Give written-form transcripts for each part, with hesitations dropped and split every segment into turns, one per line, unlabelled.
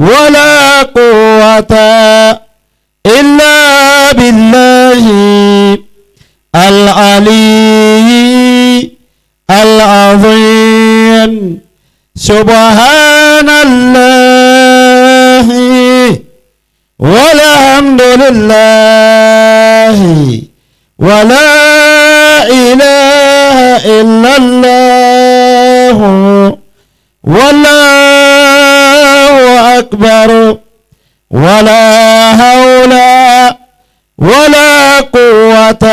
ولا قوة إلا بالله العلي العظيم سبحان الله والحمد لله ولا إله إلا الله والله أكبر ولا حول ولا قوة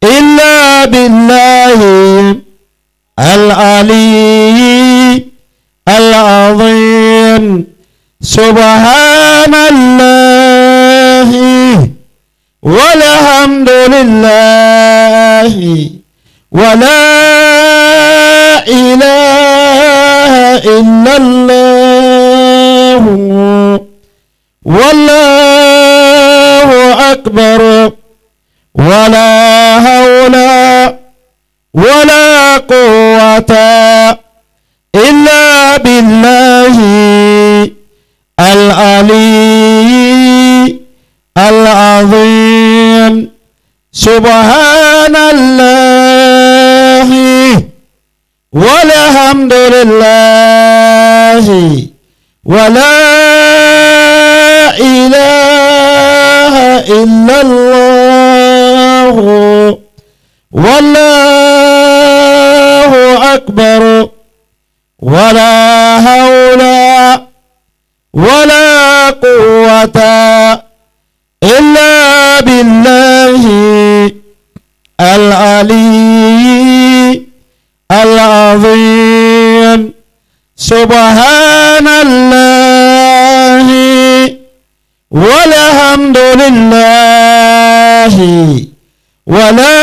إلا بالله العلي العظيم سبحان الله والحمد لله ولا إله إلا الله والله أكبر ولا حول ولا قوة إلا بالله العلي العظيم سبحان الله والحمد لله ولا إله إلا الله والله أكبر ولا حول ولا قوة إلا بالله العلي العظيم سبحان الله والحمد لله ولا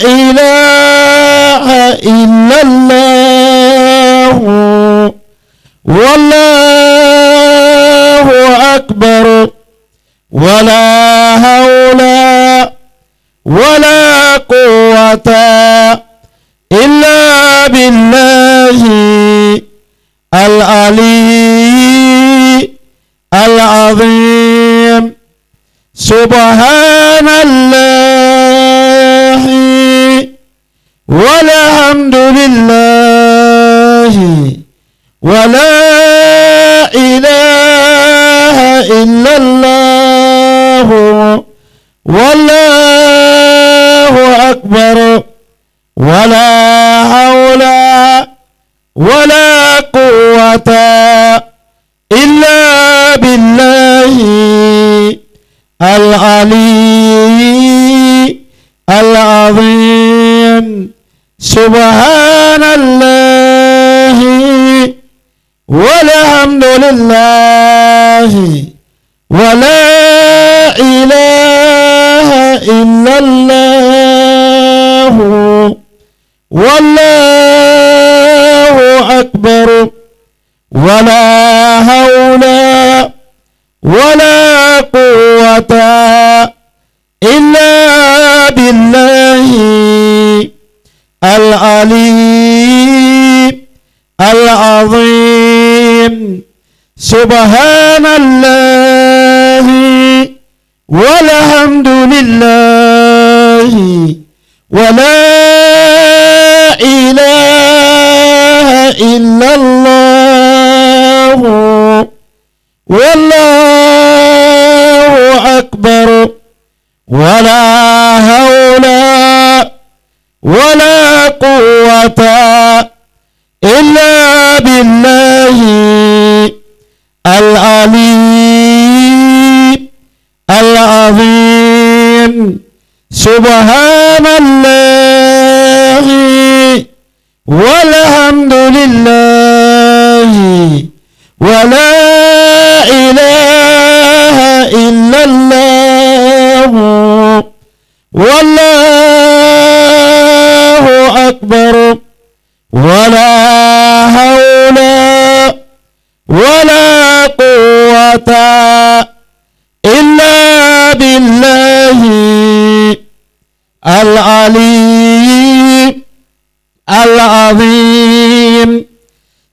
إله إلا الله والله أكبر ولا حول ولا قوة إلا بالله العلي العظيم سبحان الله والحمد لله ولا إله إلا الله والله أكبر ولا حول ولا قوة إلا بالله العلي العظيم سبحان الله والحمد لله ولا إله إلا الله والله أكبر ولا حول ولا قوة إلا بالله العلي العظيم سبحان الله والحمد لله ولا إله إلا الله والله أكبر ولا حول ولا قوة إلا بالله العلي العظيم سبحان الله والحمد لله ولا إله إلا الله والله أكبر ولا حول ولا قوة إلا بالله العلي العظيم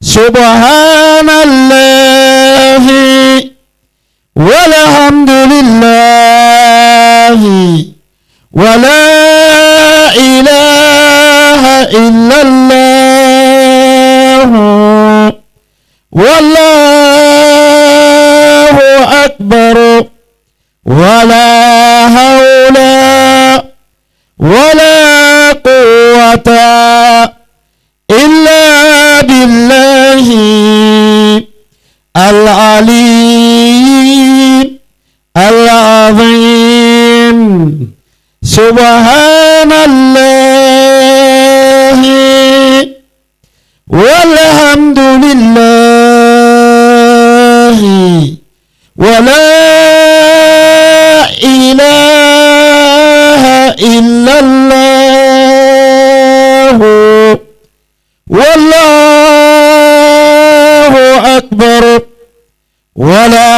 سبحان الله لله ولا إله إلا الله والله أكبر ولا حول ولا قوة إلا بالله العلي العظيم سبحان الله والحمد لله ولا إله إلا الله والله أكبر ولا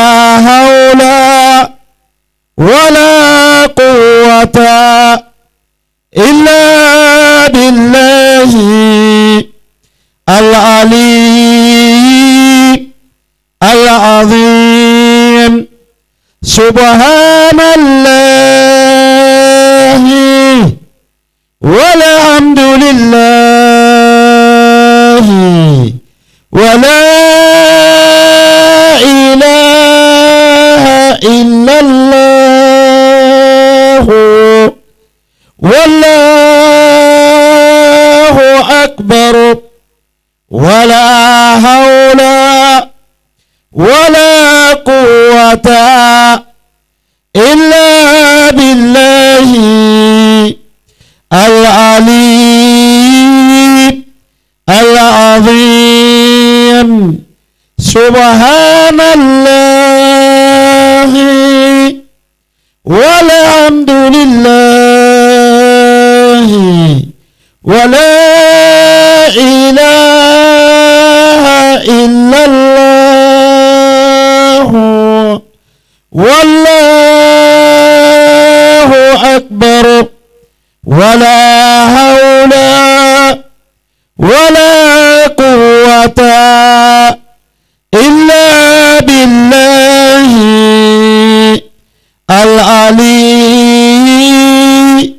حول ولا قوة إلا بالله العلي العظيم سبحان الله والحمد لله ولا إله إلا الله والله أكبر ولا حول ولا قوة إلا بالله العلي العظيم سبحان الله والحمد لله ولا إله إلا الله والله أكبر ولا حول ولا قوة إلا بالله العلي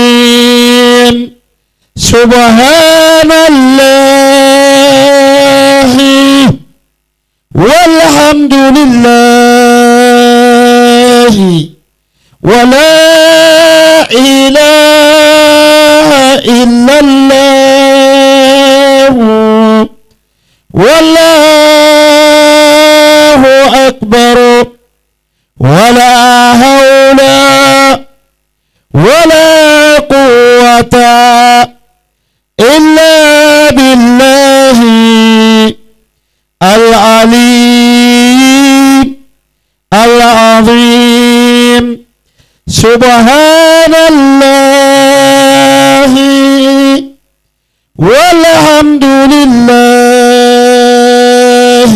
العظيم سبحان الله والحمد لله ولا إله إلا الله والله أكبر ولا حول ولا قوة إلا بالله العلي العظيم سبحان الله والحمد لله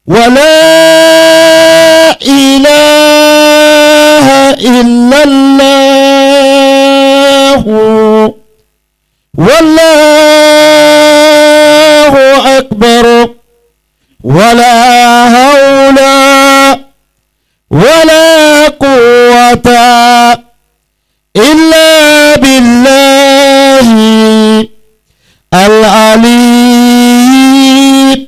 ولا إله إلا الله والله أكبر ولا حول ولا قوة إلا بالله العلي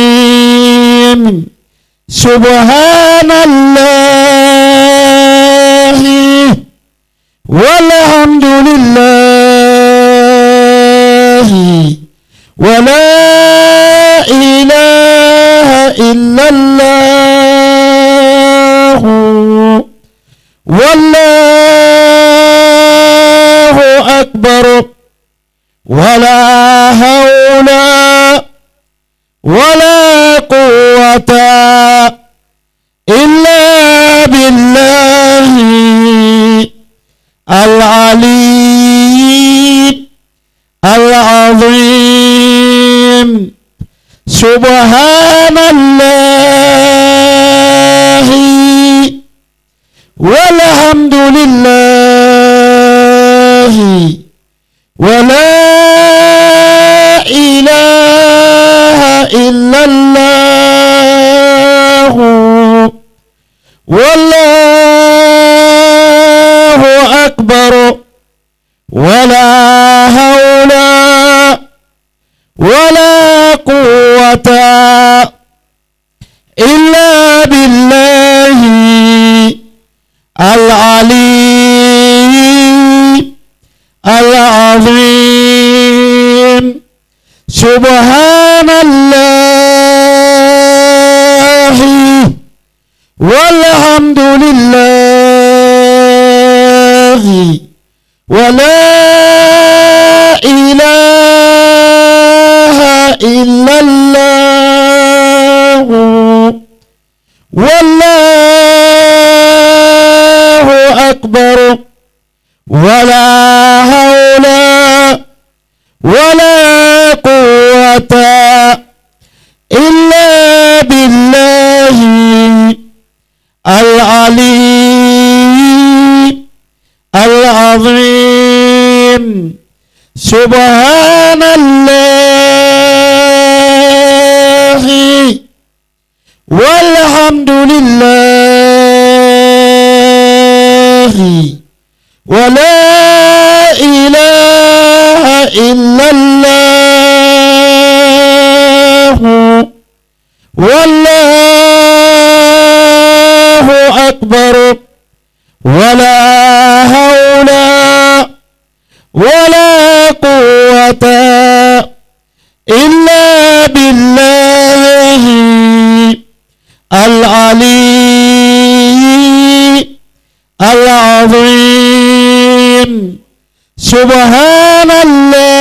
العظيم سبحان الله والحمد لله ولا إله إلا الله والله أكبر ولا حول ولا قوة إلا بالله العلي العظيم سبحان الله والحمد لله ولا إله إلا الله والله أكبر ولا حول ولا قوة إلا بالله العلي العظيم سبحان الله والحمد لله ولا إله إلا الله والله أكبر ولا حول ولا قوة إلا بالله العلي العظيم سبحان الله والحمد لله ولا إله إلا الله والله أكبر ولا حول ولا قوة إلا بالله العلي العظيم سبحان الله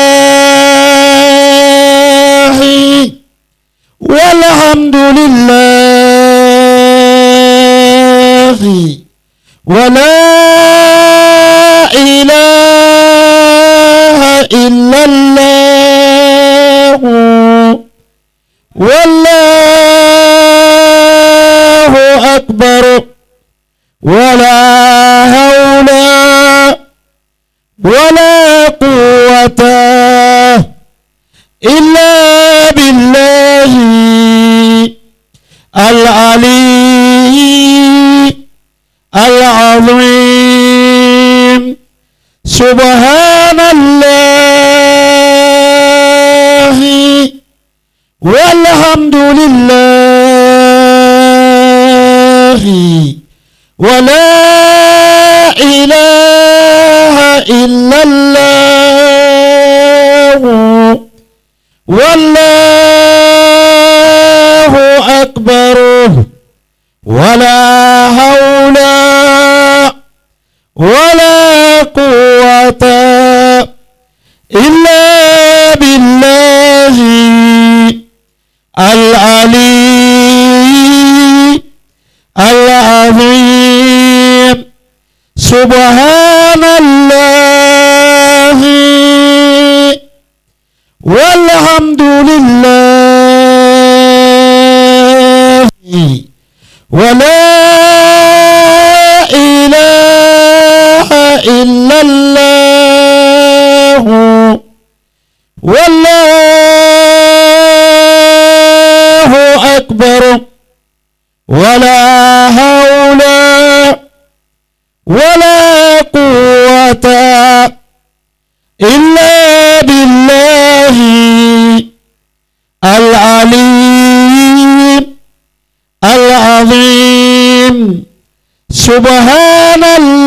والحمد لله ولا إله إلا الله والله أكبر ولا حول ولا قوة إلا بالله العلي العظيم سبحان الله والحمد لله ولا إله إلا الله والله أكبر ولا حول ولا قوة إلا بالله العلي العظيم سبحان الله والحمد لله ولا إله إلا الله والله أكبر ولا حول ولا قوة إلا بالله العلي العظيم سبحان الله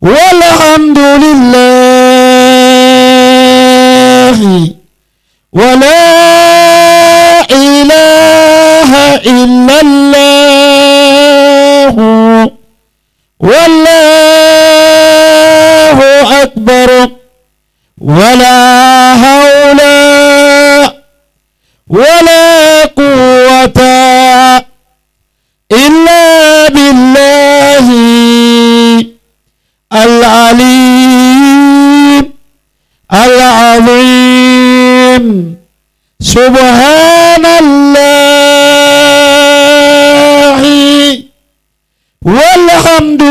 والحمد لله ولا إله إلا الله والله أكبر ولا حول ولا قوة إلا بالله العلي العظيم سبحان الله والحمد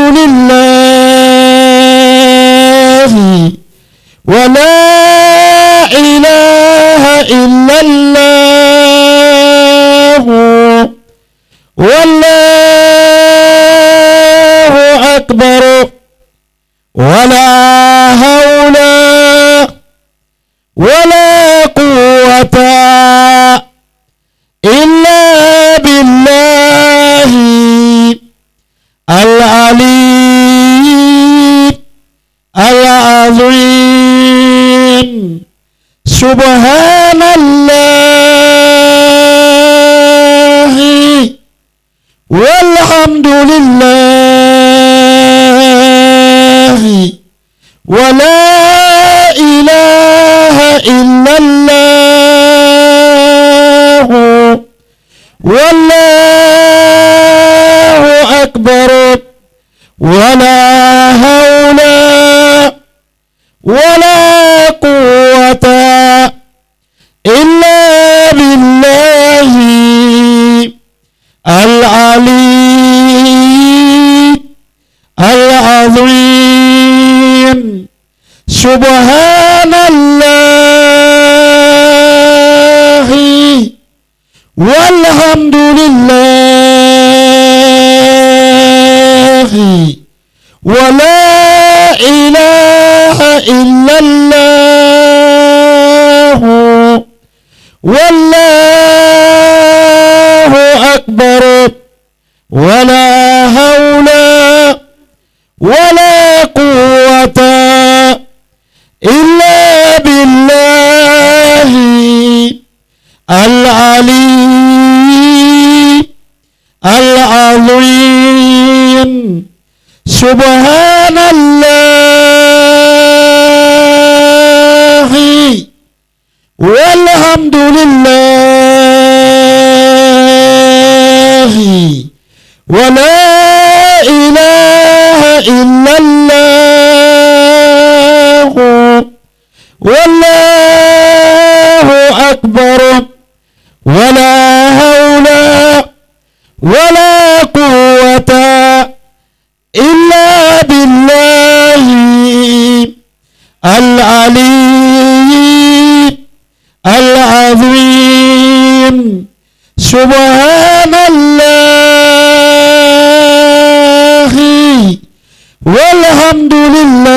لله ولا إله إلا الله الله أكبر ولا حول ولا قوة إلا بالله العلي العظيم سبحان الله والحمد لله ولا إله إلا الله والله أكبر ولا حول ولا قوة إلا بالله العلي العظيم سبحان الله والحمد لله ولا إله إلا الله والله أكبر ولا حول ولا قوة إلا بالله العلي العظيم سبحان الله والحمد لله ولا إله إلا الله والله أكبر ولا حول ولا قوة إلا بالله العلي العظيم سبحان الله والحمد لله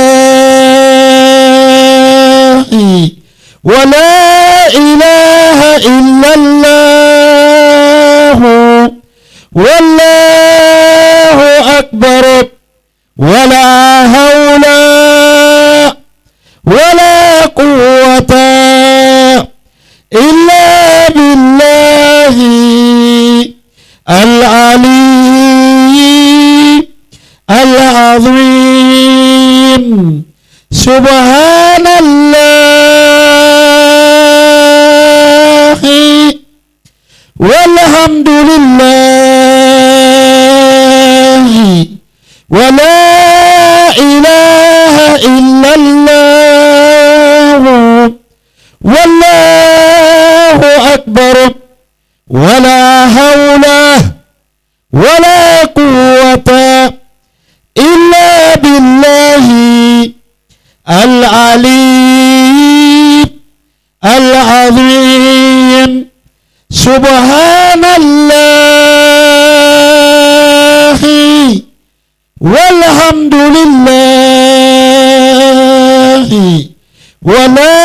ولا إله إلا الله والله أكبر ولا حول ولا قوة إلا بالله العلي العظيم سبحان الله والحمد لله ولا إله إلا الله والله أكبر ولا حول ولا قوة إلا بالله العلي العظيم سبحان الله والحمد لله ولا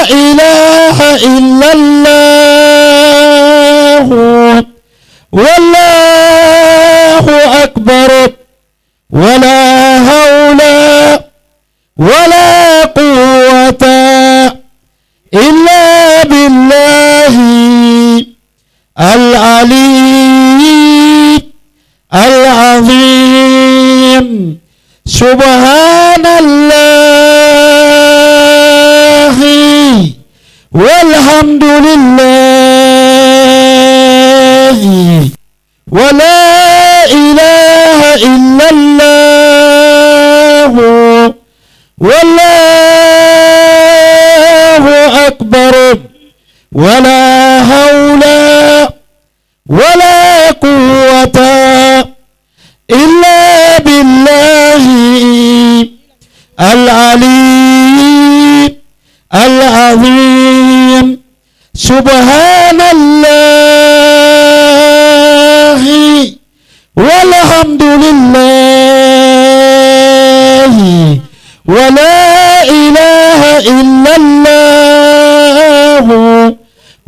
إله إلا الله والله أكبر ولا حول ولا قوة إلا بالله العلي العظيم سبحان الله والحمد لله ولا إله إلا الله والله أكبر ولا حول ولا قوة إلا بالله العلي العظيم سبحان الله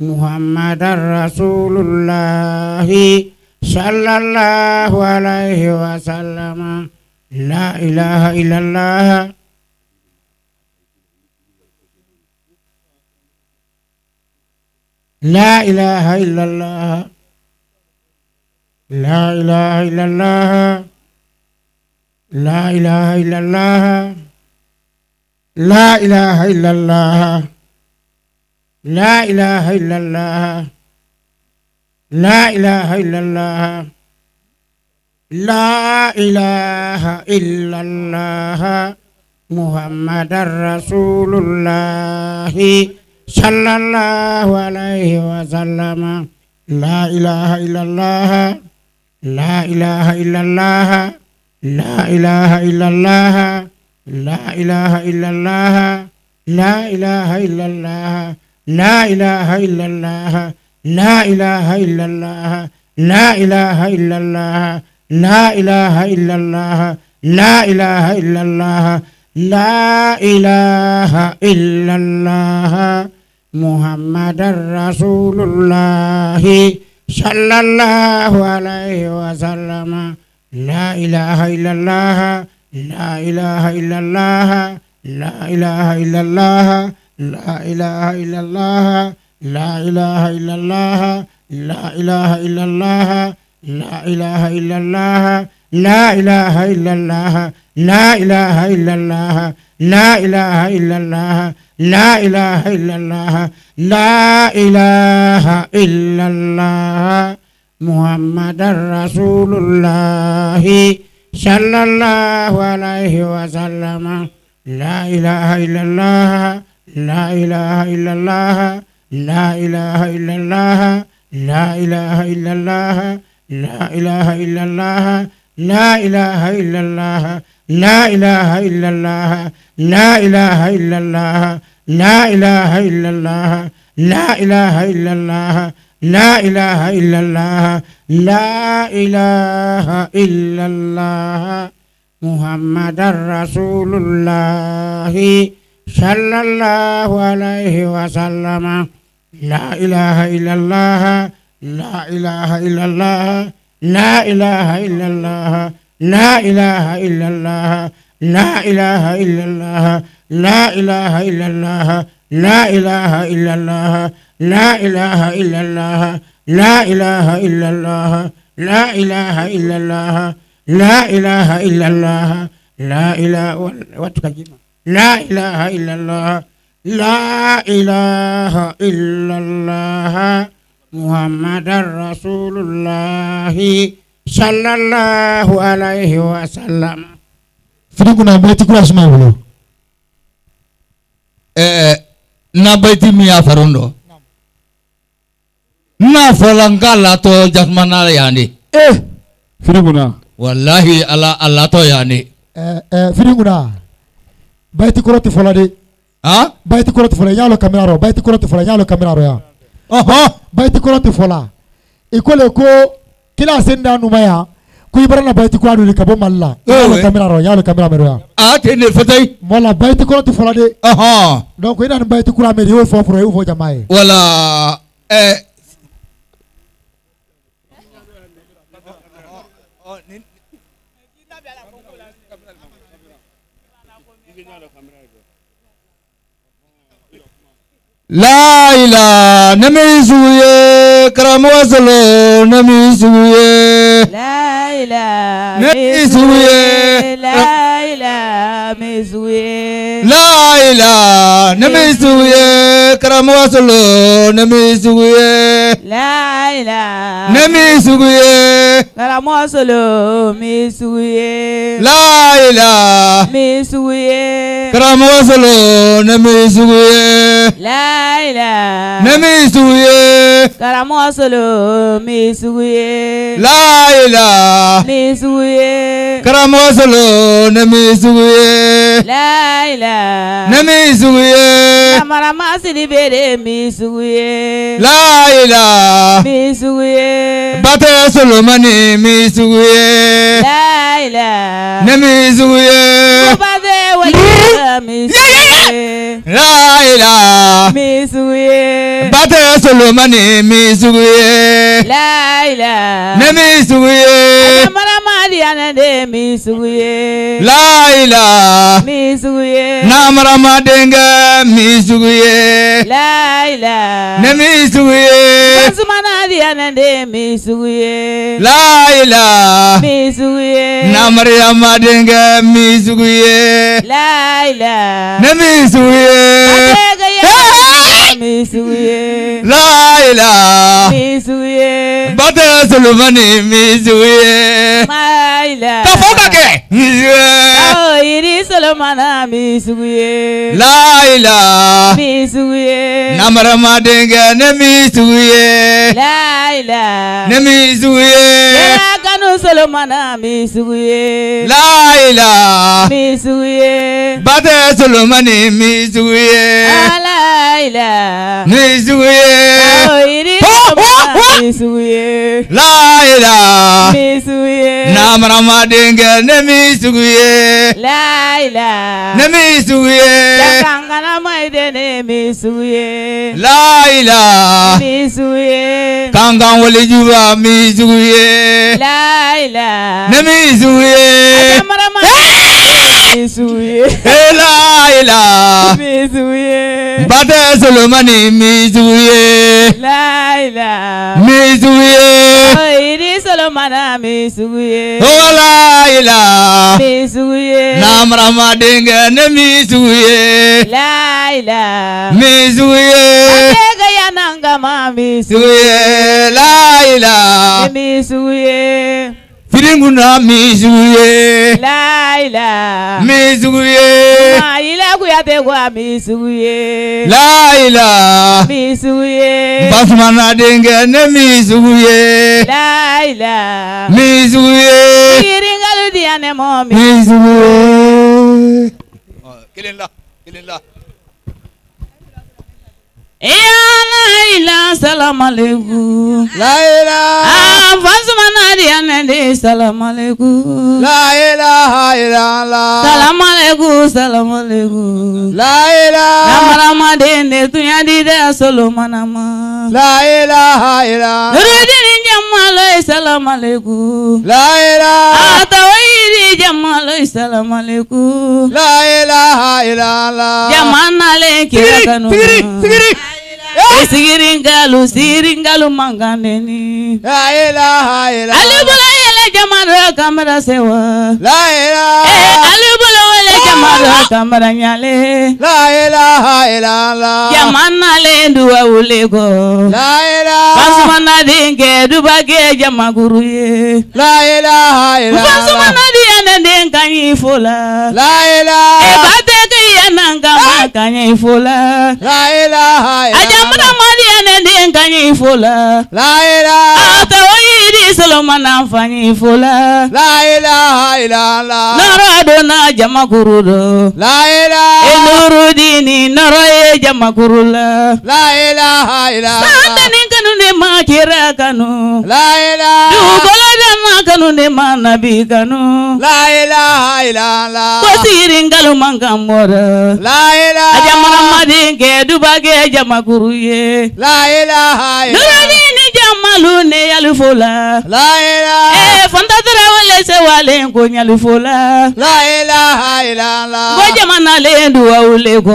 محمد رسول الله صلى الله عليه وسلم لا إله إلا الله لا إله إلا الله لا إله إلا الله لا إله إلا الله لا إله إلا الله لا إله إلا الله لا إله إلا الله لا إله إلا الله محمد رسول الله صلى الله عليه وسلم لا إله إلا الله لا إله إلا الله لا إله إلا الله لا إله إلا الله لا إله إلا الله لا إله إلا الله لا إله إلا الله لا إله إلا الله لا إله إلا الله لا إله إلا الله لا إله إلا الله محمد رسول الله صلى الله عليه وسلم لا إله إلا الله لا إله إلا الله لا إله إلا الله لا إله إلا الله لا إله إلا الله لا إله إلا الله لا إله إلا الله لا إله إلا الله لا إله إلا الله لا إله إلا الله لا إله إلا الله لا إله إلا الله محمد رسول الله صلى الله عليه وسلم لا إله إلا الله لا إله إلا الله لا إله إلا الله لا إله إلا الله لا إله إلا الله لا إله إلا الله لا إله إلا الله لا إله إلا الله لا إله إلا الله لا إله إلا الله لا إله إلا الله لا إله إلا الله محمد رسول الله صلى الله عليه وسلم لا إله إلا الله لا إله إلا الله لا إله إلا الله لا إله إلا الله لا إله إلا الله لا إله إلا الله لا إله إلا الله لا إله إلا الله لا إله إلا الله لا إله إلا الله لا إله إلا الله لا إله لا إله إلا الله لا إله إلا الله محمد رسول الله صلى الله عليه وسلم.
Fidikuna baiti kula suma wolo. Na baiti miya farundo. Na folangala to jasmana yani.
Fidikuna.
Wallahi ala to yani.
Fidikuna. Baiti kuroti folade.
Ha?
Baiti kuroti folade yalo kamera ro. Baiti kuroti folade yalo kamera ro ya. Baiti kuroti fola. Ikole ko kila senda numaya. Kuibarana baiti kuradu ni kabo malla. Yalo kamera ro. Yalo kamera mero ya.
Ah tenir fatay.
Mola baiti kuroti folade. Donc ina baiti kurame yo fo pro yo fo jamae.
Wala La ilaha namisuye karamwasalo namisuye
La ilaha
namisuye
La ilaha namisuye
La ilaha namisuye karamwasalo namisuye
La ilaha
namisuye
karamwasalo misuye
La ilaha
misuye
karamwasalo namisuye
La ilaha
namisuye
karamwasalo misuye
La ilaha
misuye
karamwasalo namisuye
La ilaha
namisuye
Amaramasini bere misuye
La ilaha
misuye
Bate Solomani misuye
La ilaha
namisuye
Bade wali misuye
La ilaha
misuye
Bate Solomani misuye
la ilaha
Ne misuye
mara mariana de misuye
La ilaha
misuye
Namara madenga misuye
la ilaha
Ne misuye
Azumana diana de misuye
La ilaha
misuye
Namara madenga misuye
la ilaha
Ne misuye
Atega ya misuye
La ilaha
misuye
Bate Solomani misuye
la ilaha
Kafoka ke misuye
Oh iri Solomana misuye
La ilaha
misuye
Namara madenga ne misuye
la ilaha
ne misuye
Yera kanu Solomana misuye
La ilaha
misuye
Bate Solomani misuye
la ilaha
misuye
Oh iri Solomana misuye
La ilaha
misuye
Namara madenga ne misuye
la ilaha
ne misuye
Yakangana maide ne misuye
La ilaha
misuye
Kangan wali juba misuye
la ilaha
ne misuye
Amara misuye
La ilaha
misuye
Bate Solomani misuye
la ilaha
misuye
Oh iri Solomana misuye
Oh la ilaha
misuye
Namara madenga ne misuye
la ilaha
misuye
Atega ya nangama misuye
misuye La ilaha
misuye
Firinguna misuye
la ilaha
misuye
Ma ila kuyate kwa misuye
La ilaha
misuye
Basmana denga ne misuye
la ilaha
misuye
Iringalu diane mo
misuye Kilinla
Ya la salam alaikum
La ilaha
Fasumana diane de salam alaikum
La ilaha illallah
Salam alaikum salam alaikum
La ilaha
Namara madene tunya di de Solomana ma
La ilaha illallah
Nurudini jamalo salam alaikum
La ilaha
Atawiri jamalo salam alaikum
La ilaha illallah
Jamana le kira kanu Siringalu manganeni
La ilaha illallah
Alibula ele jamaro kamera sewa
La ilaha
Alibula ele jamaro kamera nyale
La ilaha illallah
Jamana le nduwa ulego
La ilaha
Fasumana dinge dubage jamaguruye
La ilaha illallah
Fasumana diane denkanyi fola
La ilaha
Bateke yananga makanyi fola
La ilaha illallah
Ajamana mariane denkanyi fola
La ilaha
Atawiri Solomana fanyi fola
La ilaha illallah
Naradona jamagurudo
La ilaha
Enurudini naroye jamakurula
La ilaha illallah
Santani kanu ne makira kanu
La ilaha
Dugola dama kanu ne manabi kanu
La ilaha illallah
Kosiringalu mangamora
La ilaha
Ajamara madinge dubage jamakuruye
La ilaha illallah
Nuradini jamalu ne yalufola
La ilaha
Fantatara wale se wale ko nyalufola
La ilaha illallah
Gojamana le nduwa uleko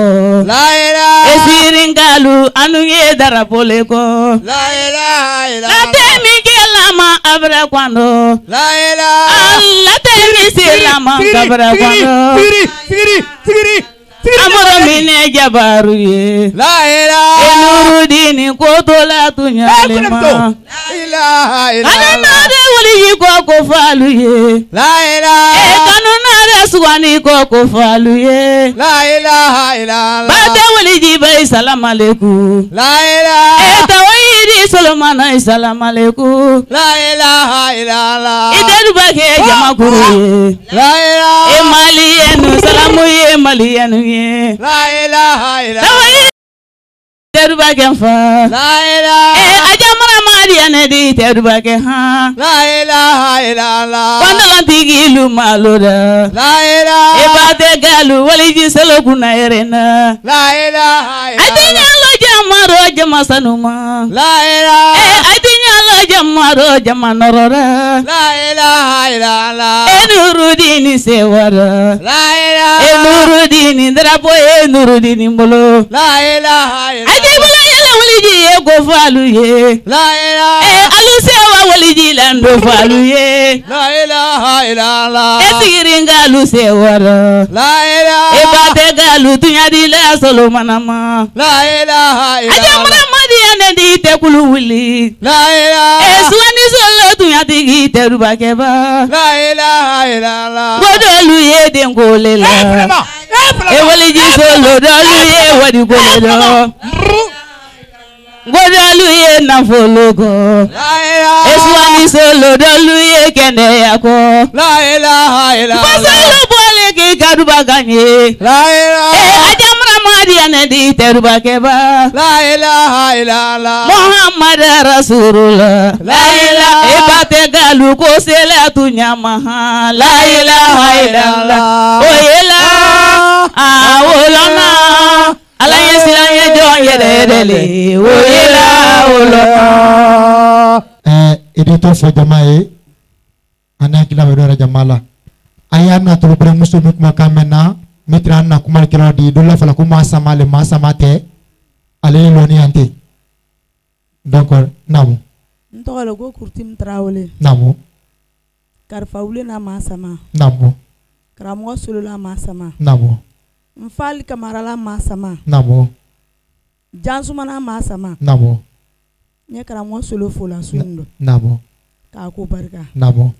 La ilaha
Esiringalu anuye darapole ko
La ilaha illallah
Latemi gelama abra kwando
La ilaha
Latemi silama kabra kwando
Sigiri
Amoro mine jabaru ye
La ilaha
Enurudini kotola tunyalema
La ilaha illallah
Ananade wuli ko falu ye
La ilaha
Kanunare suwani ko falu ye
La ilaha illallah
Bate wuli jibai salam aleikum
La ilaha
Tawiri Solomana salam aleikum
La ilaha illallah
Idedu bake jamakuru
La ilaha
Maliyenu salamu ye maliyenu ye
La ilaha illallah
Tawiri Idedu bake mfa
La ilaha
Ajamara mari Diane di terubake ha.
La ilaha illallah.
Bana tigilu malura.
La ilaha.
Ebate galu waliji selo kuna erena.
La ilaha illallah.
Adinya lo jamaro jamasanuma.
La ilaha.
Adinya lo jamaro jamanorora.
La ilaha illallah.
Enurudini sewara.
La ilaha.
Enurudini drapo enurudini mbolo.
La ilaha illallah.
Ajibula yela waliji ego falu ye.
La ilaha.
Alusewa waliji lando falu ye.
La ilaha illallah.
Esiringa alusewara.
La ilaha.
Ebate galu tunyadi la solo manama.
La ilaha illallah.
Ajamana madiane di tekulu wili.
La ilaha.
Eswani solo tunyadi gi teruba keba.
La ilaha illallah.
Godolu ye dengole la. Ewaliji solo dolu ye wadi goledo. Godolu ye nafologo.
La ilaha.
Eswani solo dolu ye kende yako.
La ilaha illallah.
Pasalo bole ki kaduba ganye.
La ilaha.
Ajamana madiane di teruba keba.
La ilaha illallah.
Muhammad Rasulullah. La ilaha. Ebate galu ko sele tunyama. La ilaha illallah. Oyela. Awolona. Ala yesila yejo yedele. Oyela olona.
Editor for jamae. Ana kila wedora jamala. Ayana to bre musumu kuma kamena. Mitra na kuma kilo di dola fala kuma samale masamate. Ale loni ante. Donc namu.
Ntogalo go kurtim trawole.
Namu.
Karfaule na masama.
Namu.
Kramo sulula masama.
Namu.
Mfali kamarala masama.
Namu.
Jansumana masama.
Namu.
Nye kramo sulu fula sundo.
Namu.
Ka ko barka.
Namu.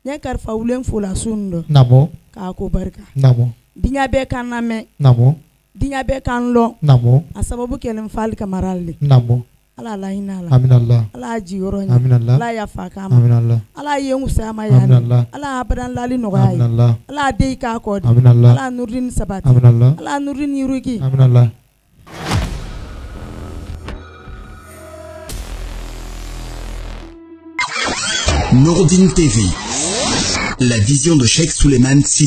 Nye karfaule fula sundo.
Namu.
Ka ko barka.
Namu.
Dinya be kaname.
Namu.
Dinya be kanlo.
Namu.
Asababu kele mfali kamarali.
Namu.
Ala la hinala.
Amin Allah.
Ala jiyoronya.
Amin Allah.
Ala ya fakama.
Amin Allah.
Ala yengu sama
Amin
yani.
Allah.
Ala abadan lali
Amin
nogai.
Allah.
Ala dei ka kodi.
Amin Allah.
Ala nurin sabati.
Amin Allah.
Ala nurin yiruki.
Amin Allah.
Nourdine TV, la vision de Cheikh Souleymane Sy.